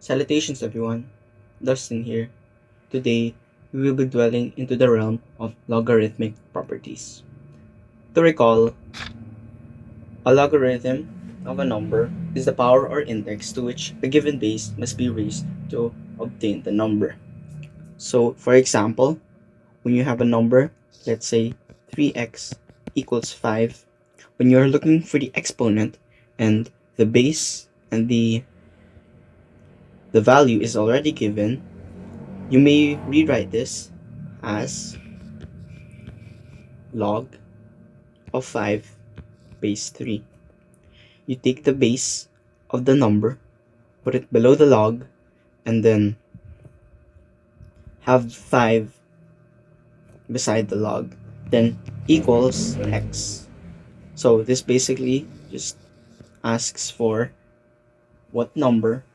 Salutations everyone, Dustin here. Today, we will be dwelling into the realm of logarithmic properties. To recall, a logarithm of a number is the power or index to which a given base must be raised to obtain the number. So, for example, when you have a number, let's say 3x equals 5, when you're looking for the exponent and the base and the value is already given, you may rewrite this as log of 5 base 3. You take the base of the number, put it below the log, and then have 5 beside the log, then equals x. So this basically just asks for what number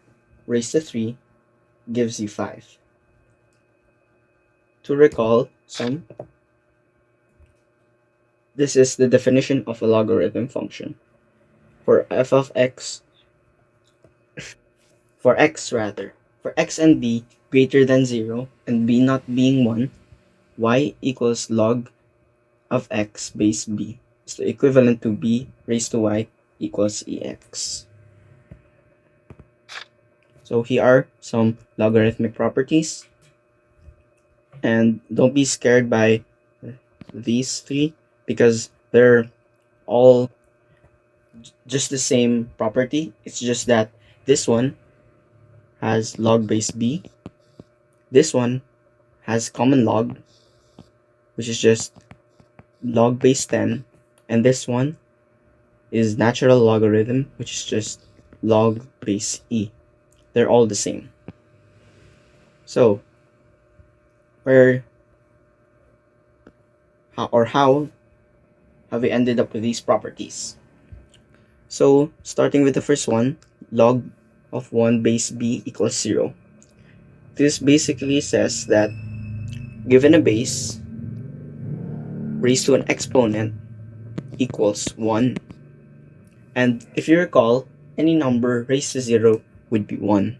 raised to 3 gives you 5. To recall this is the definition of a logarithm function. For f of x, for x rather, for x and b greater than 0 and b not being 1, y equals log of x base b is the equivalent to b raised to y equals ex. So here are some logarithmic properties, and don't be scared by these three because they're all just the same property. It's just that this one has log base b, this one has common log, which is just log base 10, and this one is natural logarithm, which is just log base e. They're all the same. So, where how have we ended up with these properties? So, starting with the first one, log of 1 base b equals 0. This basically says that given a base raised to an exponent equals 1, and if you recall, any number raised to 0 would be 1,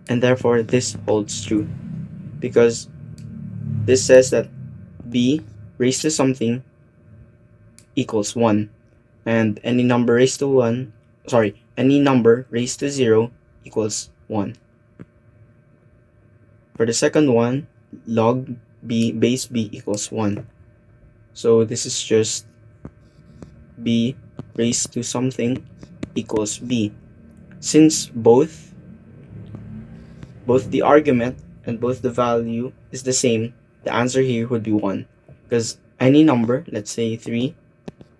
and therefore this holds true because this says that b raised to something equals 1, and any number raised to 0 equals 1. For the second one, log b base b equals 1. So this is just b raised to something equals b. Since both the argument and both the value is the same, the answer here would be 1. Because any number, let's say 3,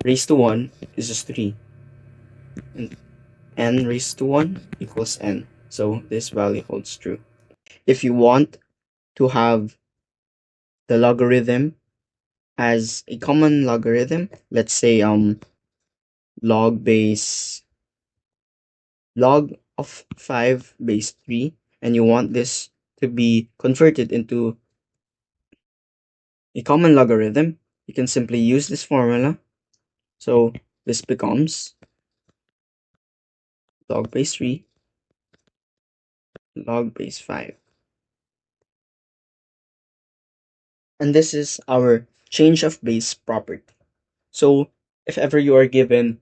raised to 1 is just 3. And n raised to 1 equals n. So this value holds true. If you want to have the logarithm as a common logarithm, let's say log base log of 5 base 3, and you want this to be converted into a common logarithm, you can simply use this formula. So this becomes log base 3 log base 5. And this is our change of base property. So if ever you are given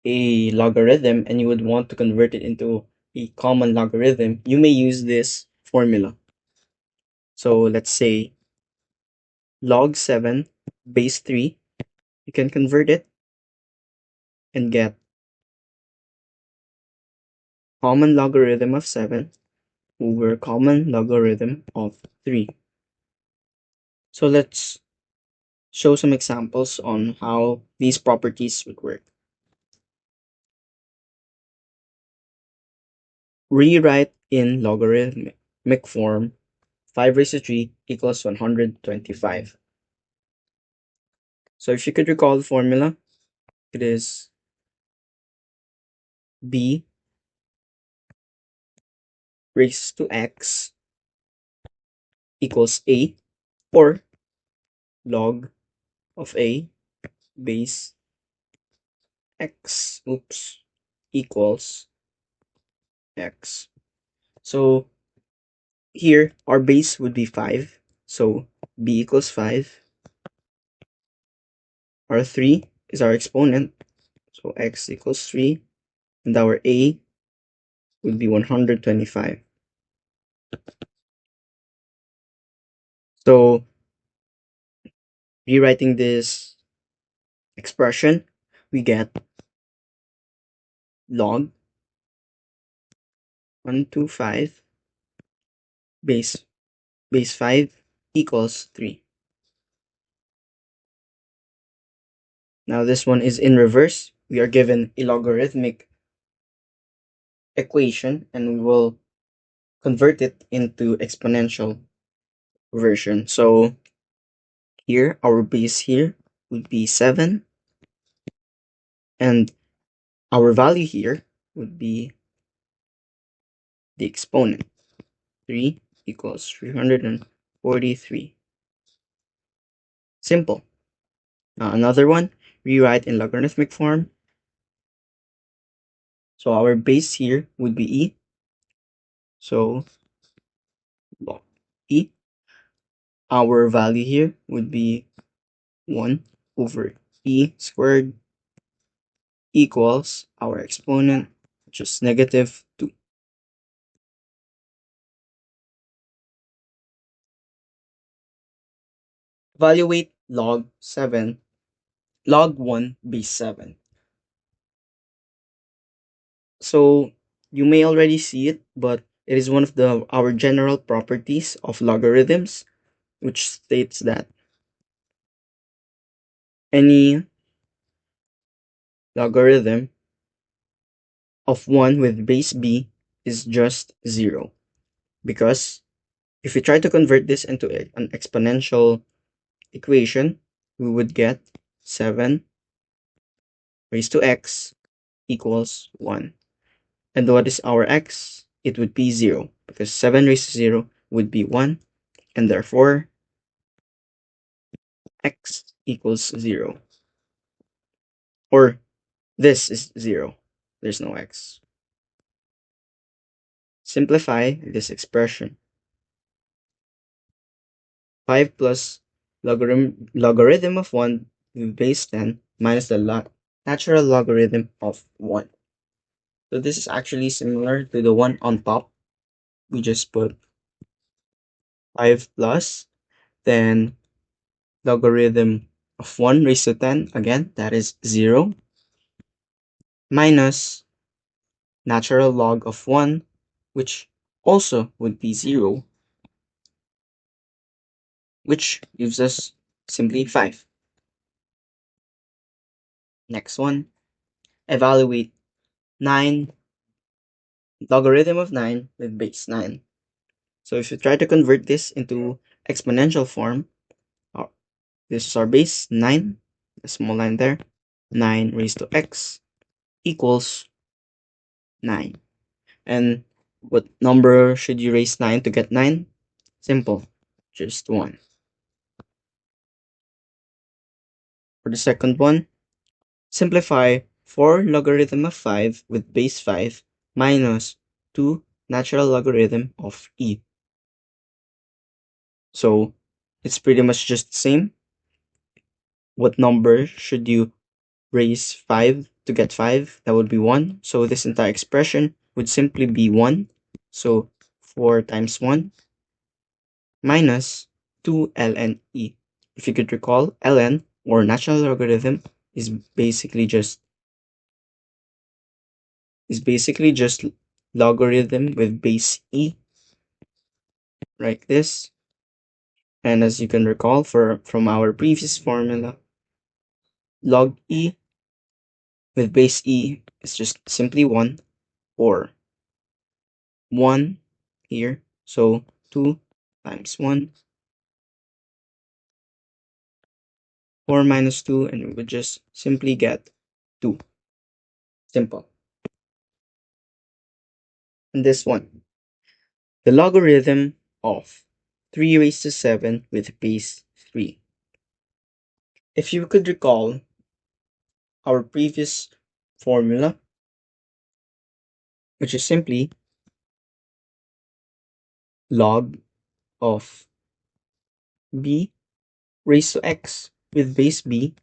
a logarithm and you would want to convert it into a common logarithm, you may use this formula. So let's say log 7 base 3, you can convert it and get common logarithm of 7 over common logarithm of 3. So let's show some examples on how these properties would work. Rewrite in logarithmic form 5 raised to 3 equals 125. So if you could recall the formula, it is b raised to x equals a, or log of a base x equals x. So here our base would be 5. So b equals 5. Our 3 is our exponent. So x equals 3. And our a would be 125. So rewriting this expression, we get log 125 base 5 equals 3. Now this one is in reverse. We are given a logarithmic equation and we will convert it into exponential version. So here our base here would be 7 and our value here would be the exponent. 3 equals 343. Simple. Now another one, rewrite in logarithmic form. So our base here would be e. So log e. Our value here would be 1 over e squared equals our exponent, which is negative 2. Evaluate log 1 base 7. So you may already see it, but it is one of our general properties of logarithms, which states that any logarithm of 1 with base b is just 0. Because if we try to convert this into an exponential equation, we would get 7 raised to x equals 1. And what is our x? It would be 0 because 7 raised to 0 would be 1 and therefore x equals 0. Or this is 0. There's no x. Simplify this expression. 5 plus logarithm of 1 with base 10 minus the natural logarithm of 1. So this is actually similar to the one on top. We just put 5 plus, then logarithm of 1 raised to 10, again, that is 0, minus natural log of 1, which also would be 0, which gives us simply 5. Next one, evaluate 9, logarithm of 9 with base 9. So if you try to convert this into exponential form, uh, this is our base, 9, a small line there, 9 raised to x equals 9. And what number should you raise 9 to get 9? Simple, just 1. For the second one, simplify 4 logarithm of 5 with base 5 minus 2 natural logarithm of e. So it's pretty much just the same. What number should you raise 5 to get 5? That would be 1. So this entire expression would simply be 1. So 4 times 1 minus 2 ln e. If you could recall, ln or natural logarithm is basically just logarithm with base e, like this. And as you can recall from our previous formula, log e with base e is just simply 1 or 1 here. So 2 times 1, 4 minus 2, and we would just simply get 2. Simple. And this one, the logarithm of 3 raised to 7 with base 3. If you could recall our previous formula, which is simply log of b raised to x with base b,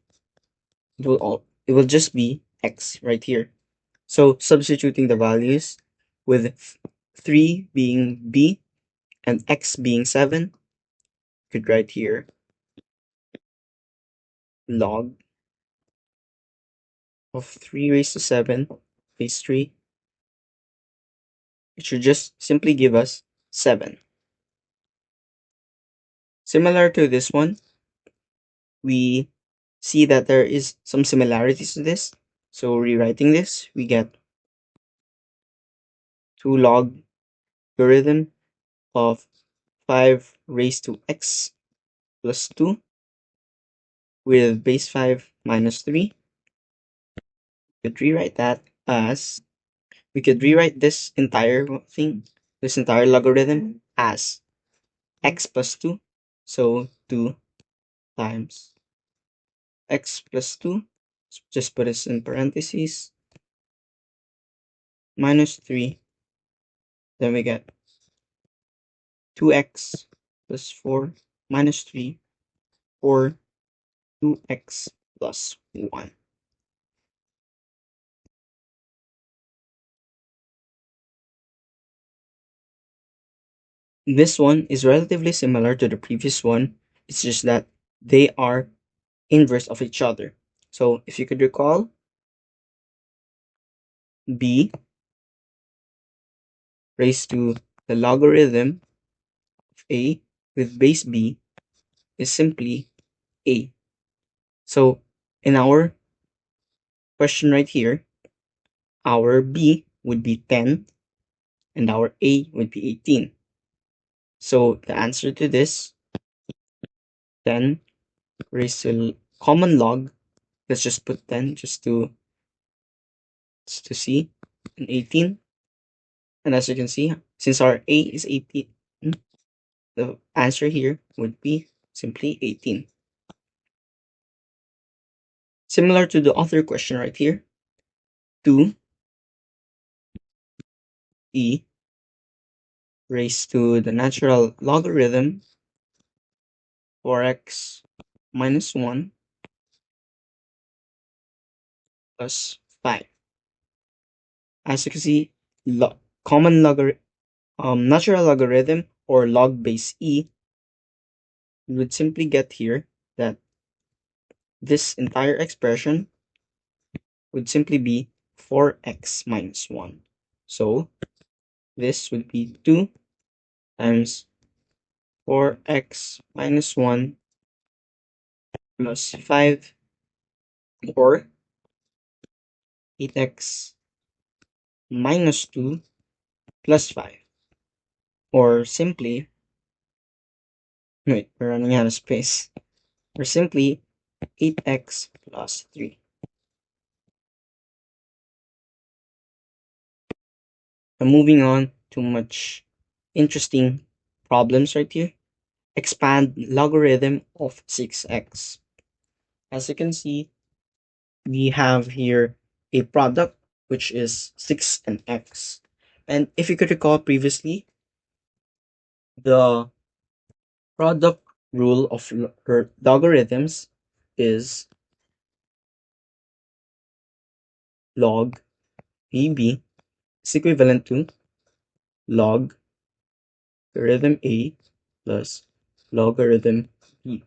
it will just be x right here. So substituting the values with 3 being b and x being 7, could write here log of 3 raised to 7 base 3. It should just simply give us 7. Similar to this one, we see that there is some similarities to this. So rewriting this, we get 2 logarithm of 5 raised to x plus 2 with base 5 minus 3. We could rewrite that as, we could rewrite this entire thing, this entire logarithm as x plus 2. So 2 times x plus 2, just put this in parentheses, minus 3. Then we get 2x plus 4 minus 3, or 2x plus 1. This one is relatively similar to the previous one. It's just that they are inverse of each other. So if you could recall, b raised to the logarithm of a with base b is simply a. So in our question right here, our b would be 10 and our a would be 18. So the answer to this, 10 raised to common log, let's just put 10 just to see, and 18. And as you can see, since our a is 18, the answer here would be simply 18. Similar to the other question right here, 2e raised to the natural logarithm 4x minus 1 plus 5. As you can see, common logarithm, natural logarithm or log base e, we would simply get here that this entire expression would simply be 4x minus 1. So this would be 2 times 4x minus 1 plus 5, or 8x minus 2 plus 5. Or simply, wait, we're running out of space. Or simply 8x plus 3. And moving on to much interesting problems right here. Expand logarithm of 6x. As you can see, we have here a product which is 6 and x. And if you could recall previously, the product rule of logarithms is log VB is equivalent to log logarithm A plus logarithm B.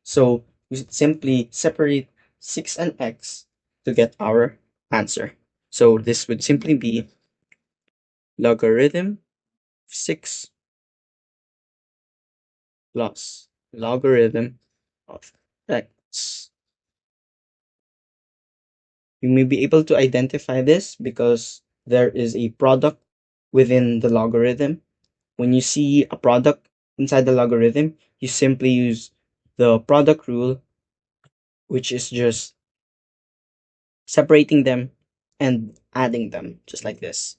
So we simply separate 6 and x to get our answer. So this would simply be logarithm of 6 plus logarithm of x. You may be able to identify this because there is a product within the logarithm. When you see a product inside the logarithm, you simply use the product rule, which is just separating them and adding them, just like this.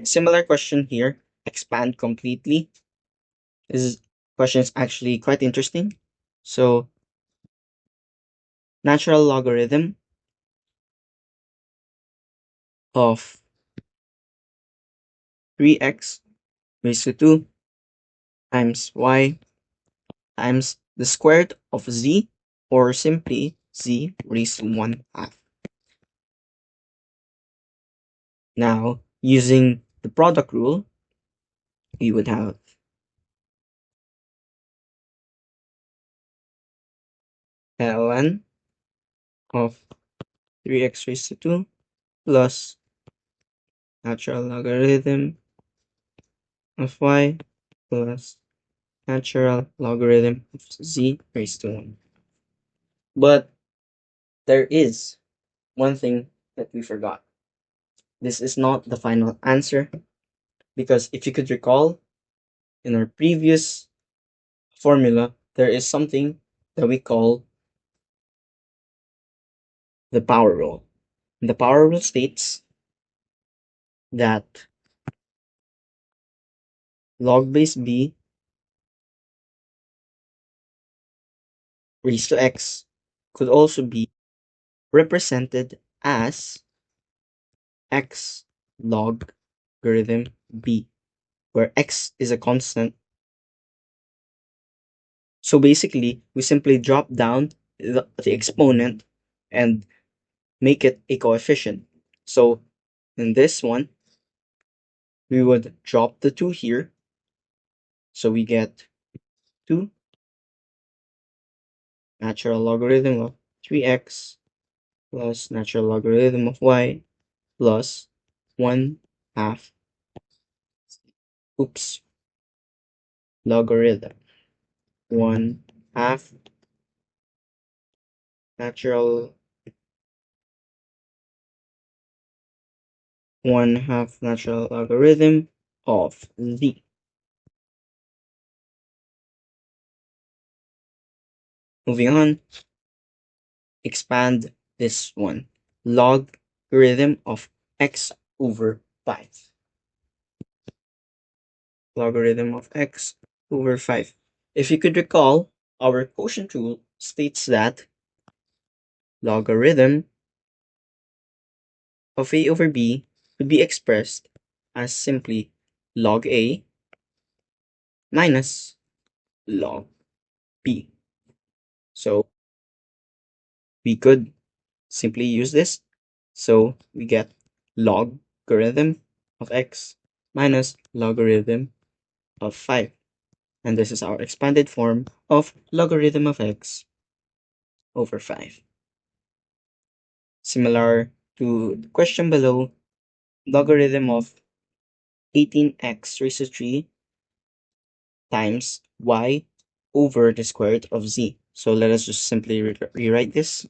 Similar question here, expand completely. This question is actually quite interesting. So, natural logarithm of 3x raised to 2 times y times the square root of z, or simply z raised to 1/2. Now, using the product rule, we would have ln of 3x raised to 2 plus natural logarithm of y plus natural logarithm of z raised to 1. But there is one thing that we forgot. This is not the final answer, because if you could recall, in our previous formula, there is something that we call the power rule. The power rule states that log base b raised to x could also be represented as x logarithm b, where x is a constant. So basically, we simply drop down the exponent and make it a coefficient. So in this one, we would drop the 2 here. So we get 2 natural logarithm of 3x plus natural logarithm of y plus 1/2, logarithm 1/2 natural 1/2 natural logarithm of z. Moving on, expand this one. Logarithm of x over 5. Logarithm of x over 5. If you could recall, our quotient rule states that logarithm of a over b could be expressed as simply log a minus log b. So we could simply use this. So we get logarithm of x minus logarithm of 5. And this is our expanded form of logarithm of x over 5. Similar to the question below, logarithm of 18x raised to 3 times y over the square root of z. So let us just simply rewrite this.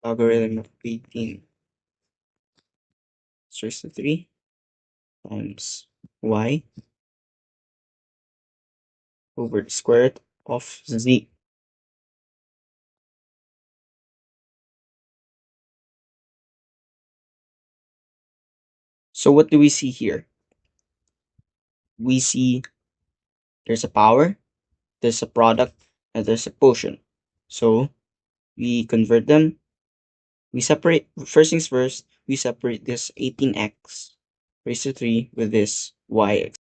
Logarithm of 18 raised to 3 times y over the square root of z. So what do we see here? We see there's a power, there's a product, and there's a quotient. So we convert them. We separate, first things first, we separate this 18x raised to 3 with this yx.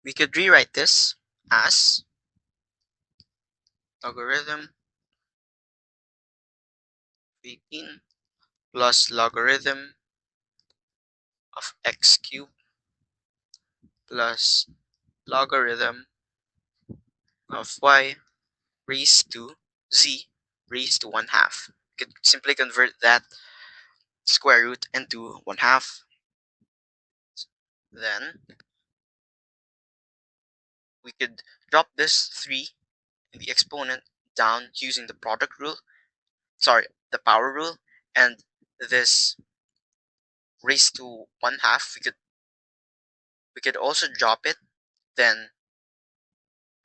We could rewrite this as logarithm 18 plus logarithm of x cubed plus logarithm of y raised to z raised to 1/2. We could simply convert that square root into 1/2. Then we could drop this 3 in the exponent down using the product rule, the power rule, and this raised to 1/2, we could also drop it, then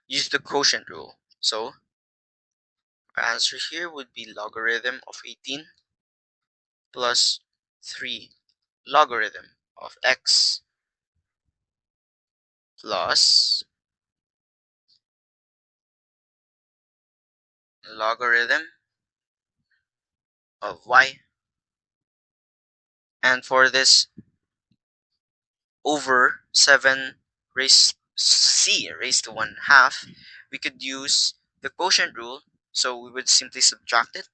use the quotient rule. So our answer here would be logarithm of 18 plus 3 logarithm of x plus logarithm of y. And for this over 7 c raised to 1/2, we could use the quotient rule. So we would simply subtract it.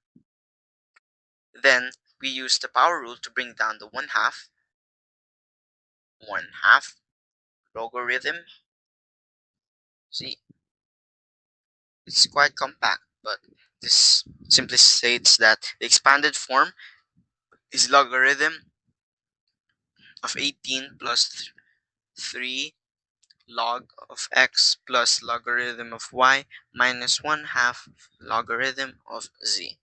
Then we use the power rule to bring down the 1/2. 1/2 logarithm. See, it's quite compact, but this simply states that the expanded form is logarithm of 18 plus 3 log of x plus logarithm of y minus 1/2 logarithm of z.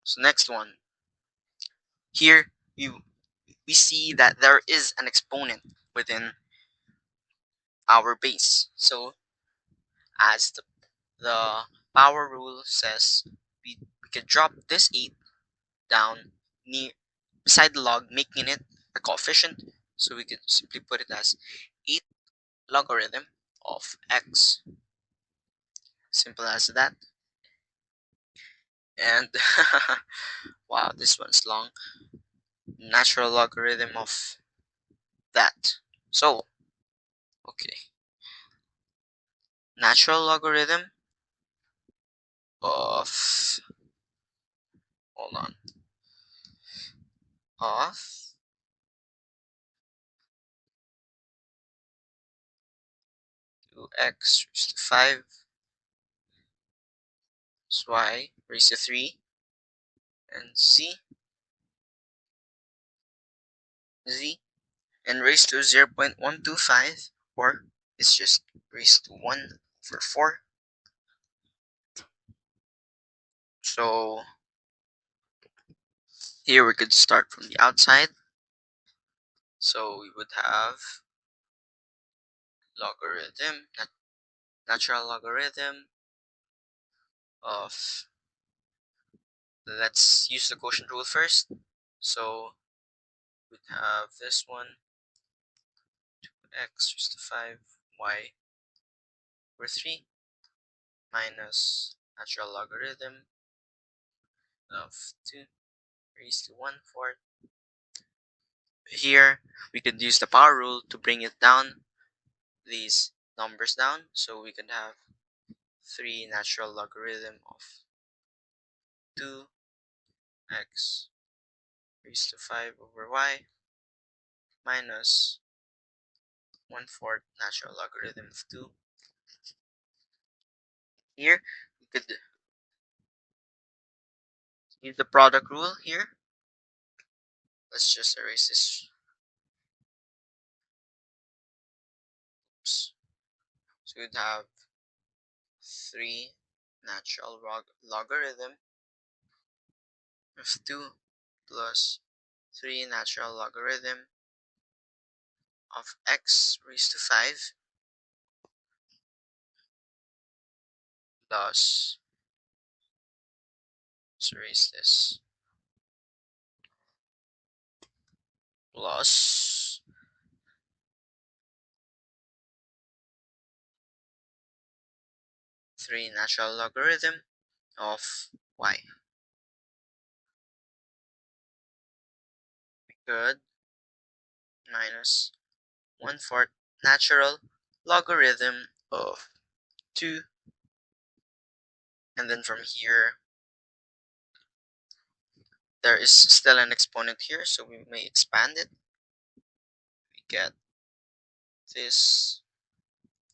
So next one. Here we see that there is an exponent within our base. So as the power rule says, we can drop this 8 down near beside the log, making it a coefficient. So we could simply put it as 8 logarithm of x. Simple as that. And wow, this one's long. Natural logarithm of that. So, okay. Natural logarithm of, hold on, of 2x raised to 5 is y raised to 3 and z and raised to 0.125, or it's just raised to 1 over 4. So here we could start from the outside. So we would have logarithm, natural logarithm of, let's use the quotient rule first. So we'd have this one, x raised to 5 y over 3 minus natural logarithm of 2 raised to 1/4. Here we could use the power rule to bring it down, these numbers down. So we could have 3 natural logarithm of 2x raised to 5 over y minus 1/4 natural logarithm of 2. Here we could use the product rule here. Let's just erase this. Oops. So we'd have 3 natural logarithm of 2 plus 3 natural logarithm of x raised to 5 plus, let's erase this, plus 3 natural logarithm of y. We could minus 1/4 natural logarithm of 2, and then from here there is still an exponent here, so we may expand it. We get this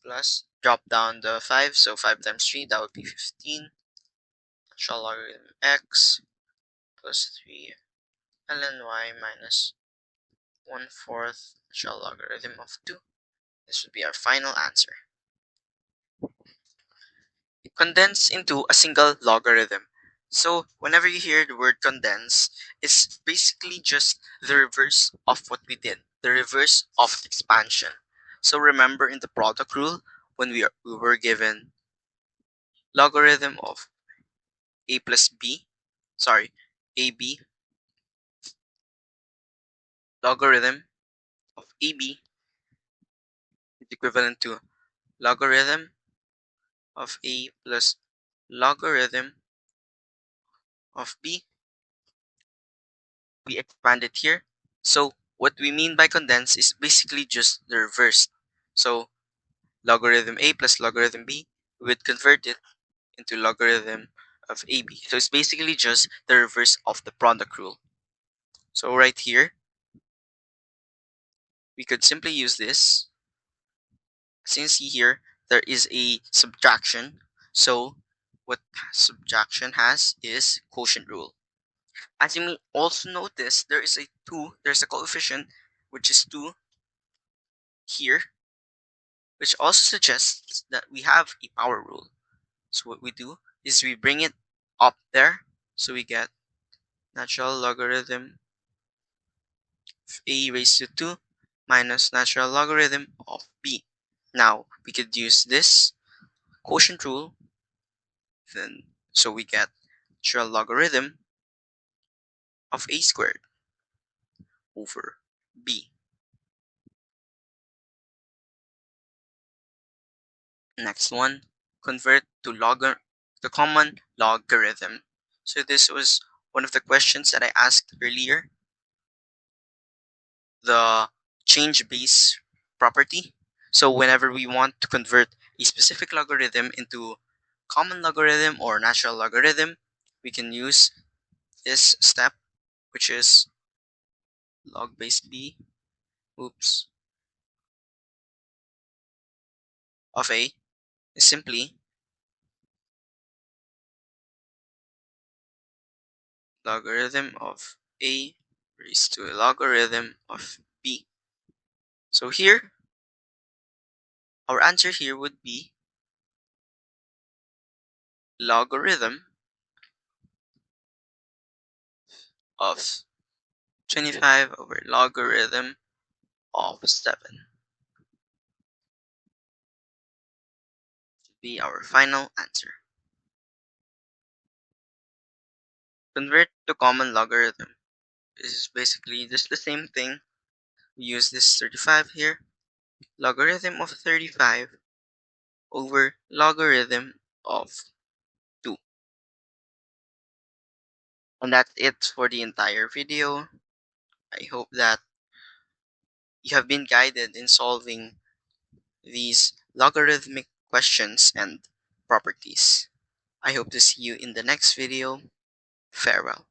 plus, drop down the 5, so 5 times 3, that would be 15. Natural logarithm x plus 3 ln y minus 1/4 natural logarithm of 2. This would be our final answer. Condense into a single logarithm. So whenever you hear the word condense, it's basically just the reverse of what we did, the reverse of expansion. So remember in the product rule, when we were given logarithm of a plus b, sorry, ab, logarithm of ab is equivalent to logarithm of a plus logarithm of b. We expand it here. So what we mean by condensed is basically just the reverse. So logarithm a plus logarithm b, we would convert it into logarithm of ab. So it's basically just the reverse of the product rule. So right here, we could simply use this. Since here, there is a subtraction. So what subtraction has is quotient rule. As you may also notice, there is a 2, there's a coefficient, which is 2 here, which also suggests that we have a power rule. So what we do is we bring it up there. So we get natural logarithm of a raised to 2 minus natural logarithm of b. Now, we could use this quotient rule, then so we get natural logarithm of a squared over b. Next one, convert to the common logarithm. So this was one of the questions that I asked earlier, the change base property. So whenever we want to convert a specific logarithm into common logarithm or natural logarithm, we can use this step, which is log base b, oops, of a is simply logarithm of a raised to a logarithm of b. So here, our answer here would be logarithm of 25 over logarithm of 7 should be our final answer. Convert to common logarithm. This is basically just the same thing. We use this 35 here. Logarithm of 35 over logarithm of 2. And that's it for the entire video. I hope that you have been guided in solving these logarithmic questions and properties. I hope to see you in the next video. Farewell.